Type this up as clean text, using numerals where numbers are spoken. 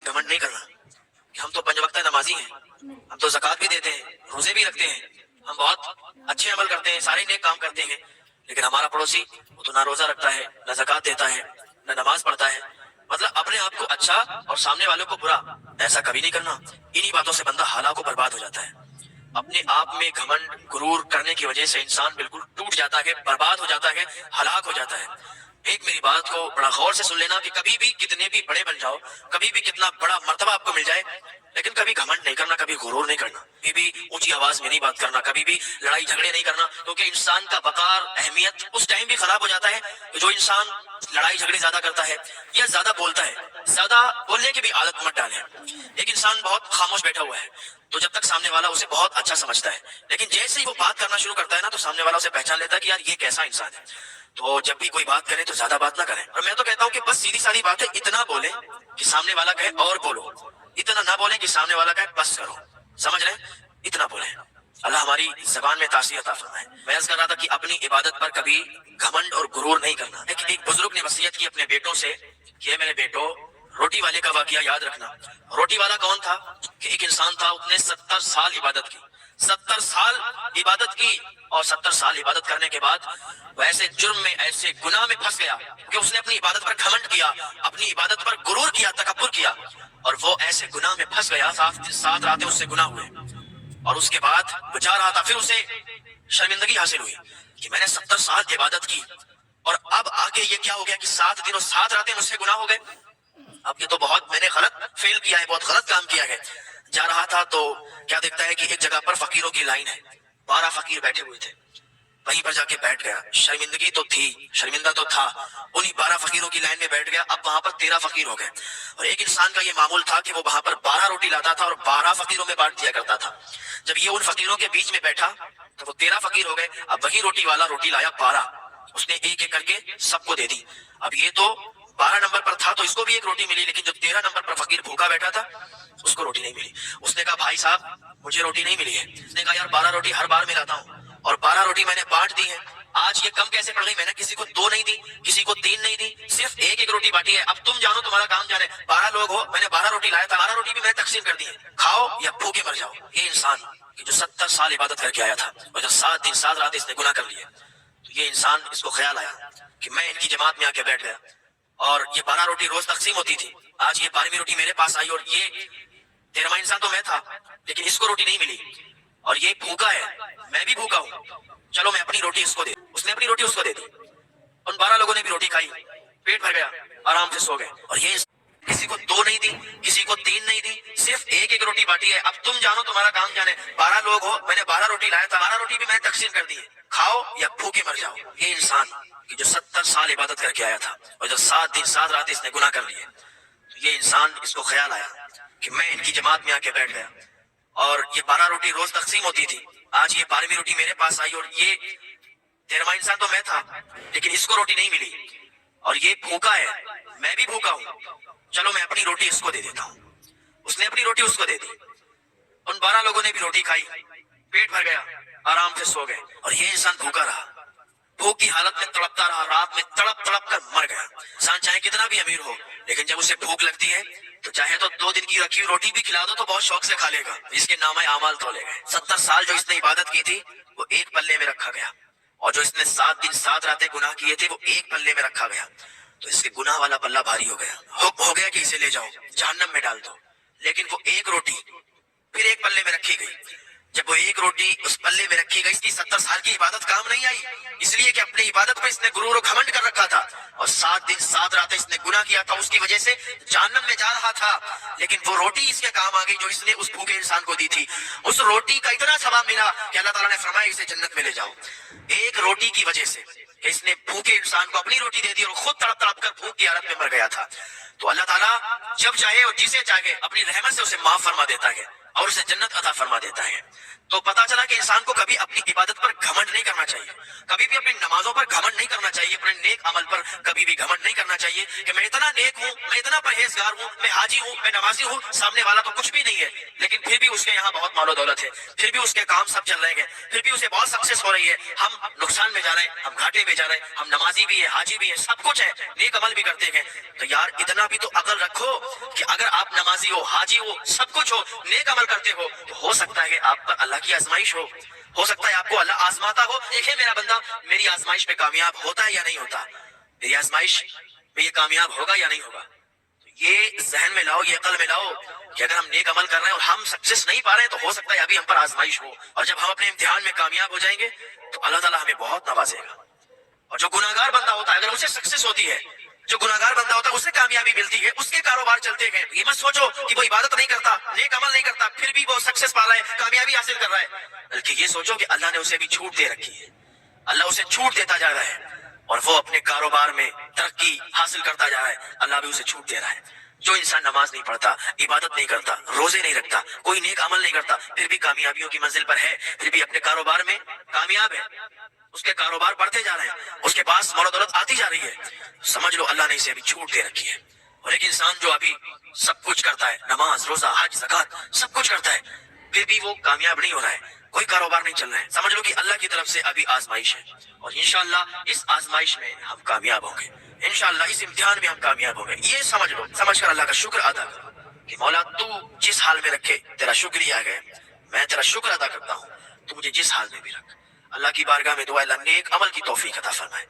घमंड नहीं करना कि हम तो 5 वक्त नमाजी हैं, हम तो ज़कात भी देते हैं, रोजे भी रखते हैं, हम बहुत अच्छे अमल करते हैं, सारे नेक काम करते हैं, लेकिन हमारा पड़ोसी वो तो ना रोजा रखता है, ना ज़कात देता है, ना नमाज पढ़ता है। मतलब अपने आप को अच्छा और सामने वालों को बुरा, ऐसा कभी नहीं करना। इन्हीं बातों से बंदा हालात बर्बाद हो जाता है। अपने आप में घमंड गुरूर करने की वजह से इंसान बिल्कुल टूट जाता है, बर्बाद हो जाता है, हलाक हो जाता है। एक मेरी बात को बड़ा गौर से सुन लेना कि कभी भी कितने भी बड़े बन जाओ, कभी भी कितना बड़ा मर्तबा आपको मिल जाए, लेकिन कभी घमंड नहीं करना, कभी गुरूर नहीं करना, कभी भी ऊंची आवाज में नहीं बात करना, कभी भी लड़ाई झगड़े नहीं करना, क्योंकि इंसान का वकार अहमियत उस टाइम भी खराब हो जाता है कि जो इंसान लड़ाई झगड़े ज्यादा करता है या ज्यादा बोलता है, ज्यादा बोलने की भी आदत मत डालें। एक इंसान बहुत खामोश बैठा हुआ है तो जब तक सामने वाला उसे बहुत अच्छा समझता है, लेकिन जैसे ही वो बात करना शुरू करता है ना, तो सामने वाला उसे पहचान लेता है कि यार ये कैसा इंसान है। तो जब भी कोई बात करे तो ज्यादा बात ना करें, और मैं तो कहता हूँ कि बस सीधी सादी बात है, इतना बोले कि सामने वाला कहे और बोलो, इतना ना बोले कि सामने वाला कहे बस करो। समझ रहे हैं? इतना बोले। अल्लाह हमारी जबान में तासीर अता फरमाए। मैं अर्ज कर रहा था कि अपनी इबादत पर कभी घमंड और गुरूर नहीं करना। एक बुजुर्ग ने वसीयत की अपने बेटों से कि मेरे बेटो, रोटी वाले का वाकया याद रखना। रोटी वाला कौन था? कि एक इंसान था, उसने 70 साल इबादत की, 70 साल इबादत की, और 70 साल इबादत करने के बाद वो ऐसे जुर्म में, ऐसे गुनाह में फंस गया कि उसने अपनी इबादत पर घमंड किया, अपनी इबादत पर गुरूर किया, तकब्बुर किया, और वो ऐसे गुनाह में फंस गया। 7 रातें उससे गुनाह हुए, और उसके बाद वो जा रहा था, फिर उसे शर्मिंदगी हासिल हुई कि मैंने 70 साल इबादत की और अब आके ये क्या हो गया कि 7 दिन और 7 रातें मुझसे गुनाह हो गए। अब ये तो बहुत मैंने गलत फेल किया है, बहुत गलत काम किया है। जा रहा था तो क्या देखता है कि एक जगह पर फकीरों की लाइन है, 12 फकीर बैठे हुए थे। वहीं पर जाके बैठ गया। शर्मिंदगी तो थी, शर्मिंदा तो था, उन्हीं 12 फकीरों की लाइन में बैठ गया। अब वहां पर 13 फकीर हो गए, और एक इंसान का ये मामूल था कि वो वहां पर 12 रोटी लाता था और 12 फकीरों में बांट दिया करता था। जब ये उन फकीरों के बीच में बैठा तो वो 13 फकीर हो गए। अब वही रोटी वाला रोटी लाया 12, उसने एक एक करके सबको दे दी। अब ये तो 12 नंबर पर था तो इसको भी एक रोटी मिली, लेकिन जो 13 नंबर पर फकीर भूखा बैठा था उसको रोटी नहीं मिली। उसने कहा भाई साहब मुझे रोटी नहीं मिली है। उसने कहा यार 12 रोटी हर बार में लाता हूँ और 12 रोटी मैंने बांट दी है, आज ये कम कैसे पड़ गई? मैंने किसी को 2 नहीं दी, किसी को 3 नहीं दी, सिर्फ एक एक रोटी बांटी है। अब तुम जानो, तुम्हारा काम जाने। 12 लोग हो, मैंने 12 रोटी लाया था, 12 रोटी भी मैंने तकसीम कर दी है, खाओ या भूखे मर जाओ। ये इंसान कि जो 70 साल इबादत करके आया था और जो 7 दिन 7 रात इसने गुनाह कर लिए, तो ये इंसान, इसको ख्याल आया कि मैं इनकी जमात में आके बैठ गया और ये 12 रोटी रोज तकसीम होती थी, आज ये 12वीं रोटी मेरे पास आई और ये 13वां इंसान तो मैं था, लेकिन इसको रोटी नहीं मिली और ये भूखा है, मैं भी भूखा हूँ, चलो मैं अपनी रोटी इसको दे। उसने अपनी रोटी उसको दे दी, उन 12 लोगों ने भी रोटी खाई, पेट भर गया, आराम से सो गए। और ये किसी को 2 नहीं दी, किसी को 3 नहीं दी, सिर्फ एक एक रोटी बांटी है। अब तुम जानो, तुम्हारा काम जाने। 12 लोग हो, मैंने 12 रोटी लाया था, 12 रोटी भी मैंने तकसीम कर दी है, खाओ या भूखे मर जाओ। ये इंसान कि जो 70 साल इबादत करके आया था और जो 7 दिन 7 रात इसने गुनाह कर लिए, तो ये इंसान, इसको ख्याल आया कि मैं इनकी जमात में आके बैठ गया और ये 12 रोटी रोज तकसीम होती थी, आज ये 12वीं रोटी मेरे पास आई और ये 13वां इंसान तो मैं था, लेकिन इसको रोटी नहीं मिली और ये भूखा है, मैं भी भूखा हूँ, चलो मैं अपनी रोटी इसको दे देता हूँ। उसने अपनी रोटी उसको दे दी, उन 12 लोगों ने भी रोटी खाई, पेट भर गया, आराम से सो गए। और ये इंसान भूखा रहा, भूख की हालत में तड़पता रहा, रात में तड़प तड़प कर मर गया। इंसान चाहे कितना भी अमीर हो, लेकिन जब उसे भूख लगती है तो चाहे तो 2 दिन की रखी हुई रोटी भी खिला दो तो बहुत शौक से खा लेगा, इसके नामे आमाल तोले गए। 70 साल जो इसने इबादत की थी वो एक पल्ले में रखा गया, और जो इसने 7 दिन 7 रातें गुनाह किए थे वो एक पल्ले में रखा गया, तो इसके गुनाह वाला पल्ला भारी हो गया। हुक्म हो गया कि इसे ले जाओ, जहन्नम में डाल दो। लेकिन वो एक रोटी फिर एक पल्ले में रखी गई। जब वो एक रोटी उस पल्ले में रखी गई, इसकी 70 साल की इबादत काम नहीं आई, इसलिए कि अपनी इबादत पर इसने गुरूर और घमंड कर रखा था और 7 दिन 7 रातें इसने गुनाह किया था, उसकी वजह से जहन्नम में जा रहा था। लेकिन वो रोटी इसके काम आ गई जो इसने उस भूखे इंसान को दी थी। उस रोटी का इतना सवाब मिला कि अल्लाह ताला ने फरमाया इसे जन्नत में ले जाओ। एक रोटी की वजह से इसने भूखे इंसान को अपनी रोटी दे दी और खुद तड़प तड़प कर भूख की हालत में मर गया था। तो अल्लाह ताला जब चाहे और जिसे चाहे अपनी रहमत से उसे माफ फरमा देता है। اور اسے جنت عطا فرما دیتا ہے۔ تو پتا چلا کہ انسان کو کبھی اپنی عبادت پر گھمنڈ نہیں کرنا چاہیے، کبھی بھی اپنی نمازوں پر گھمنڈ نہیں کرنا چاہیے، اپنے نیک عمل پر کبھی بھی گھمنڈ نہیں کرنا چاہیے کہ میں اتنا نیک ہوں، میں اتنا پرہیزگار ہوں، میں حاجی ہوں، میں نمازی ہوں، سامنے والا تو کچھ بھی نہیں ہے، لیکن پھر بھی اس کے یہاں بہت مال و دولت ہے، پھر بھی اس کے کام سب چل رہے ہیں، پھر بھی اسے بہت سکسیس ہو رہی ہے، ہم نقصان میں جا رہے ہیں، ہم گھاٹے میں جا رہے ہیں، ہم نمازی بھی ہیں، حاجی بھی ہیں، سب کچھ ہے، نیک عمل بھی کرتے ہیں۔ تو یار اتنا بھی تو عقل رکھو کہ اگر آپ نمازی ہو، حاجی ہو، سب کچھ ہو، نیک عمل کرتے ہو سکتا ہے کہ آپ پر اللہ کی آزمائش ہو سکتا ہے آپ کو اللہ آزماتا ہو، دیکھیں میرا بندہ میری آزمائش میں کامیاب ہوتا ہے یا نہیں ہوتا، میری آزمائش میں یہ کامیاب ہوگا یا نہیں ہوگا۔ یہ ذہن میں لاؤ، یہ عقل میں لاؤ کہ اگر ہم نیک عمل کر رہے ہیں اور ہم سکسیس نہیں پا رہے ہیں تو ہو سکتا ہے ابھی ہم پر آزمائش ہو، اور جب ہم اپنے امتحان میں کامیاب ہو جائیں گے تو اللہ تعالیٰ ہمیں بہت نوازے گا۔ اور جو گناہگار بندہ ہوتا ہے اگر اسے سکسیس ہوتی ہے، جو گناہگار بندہ ہوتا ہے اسے کامیابی ملتی ہے، اس کے کاروبار چلتے ہیں، یہ مت سوچو کہ وہ عبادت نہیں کرتا، نیک عمل نہیں کرتا، پھر بھی وہ سکسیس پا رہا ہے، کامیابی حاصل کر رہا ہے، بلکہ یہ سوچو کہ اللہ نے اسے بھی چھوٹ دے رکھی ہے، اللہ اسے چھوٹ دیتا جا رہا ہے اور وہ اپنے کاروبار میں ترقی حاصل کرتا جا رہا ہے، اللہ بھی اسے چھوٹ دے رہا ہے۔ جو انسان نماز نہیں پڑھتا، عبادت نہیں کرتا، روزے نہیں رکھتا، کوئی نیک عمل نہیں کرتا، پھر بھی کامیابیوں کی منزل پر ہے، پھر بھی اپنے کاروبار میں کامیاب ہے، اس کے کاروبار بڑھتے جا رہے ہیں، اس کے پاس مال و دولت آتی جا رہی ہے، سمجھ لو اللہ نے اسے ابھی چھوٹ دے رکھی ہے۔ اور ایک انسان جو ابھی سب کچھ کرتا ہے، نماز، روزہ، حج، زکات سب کچھ کرتا ہے، پھر بھی وہ کامیاب نہیں ہو رہا ہے، کوئی کاروبار نہیں چل رہا ہے، سمجھ لو کہ اللہ کی طرف سے ابھی آزمائش ہے، اور انشاءاللہ اس آزمائش میں ہم کامیاب ہوں گے، انشاءاللہ اس امتحان میں ہم کامیاب ہوں گے۔ یہ سمجھ لو، سمجھ کر اللہ کا شکر ادا کرو کہ مولا تو جس حال میں رکھے تیرا شکریہ ہے، میں تیرا شکر ادا کرتا ہوں، تو مجھے جس حال میں بھی رکھ۔ اللہ کی بارگاہ میں دعا، اللہ نیک عمل کی توفیق عطا فرمائے۔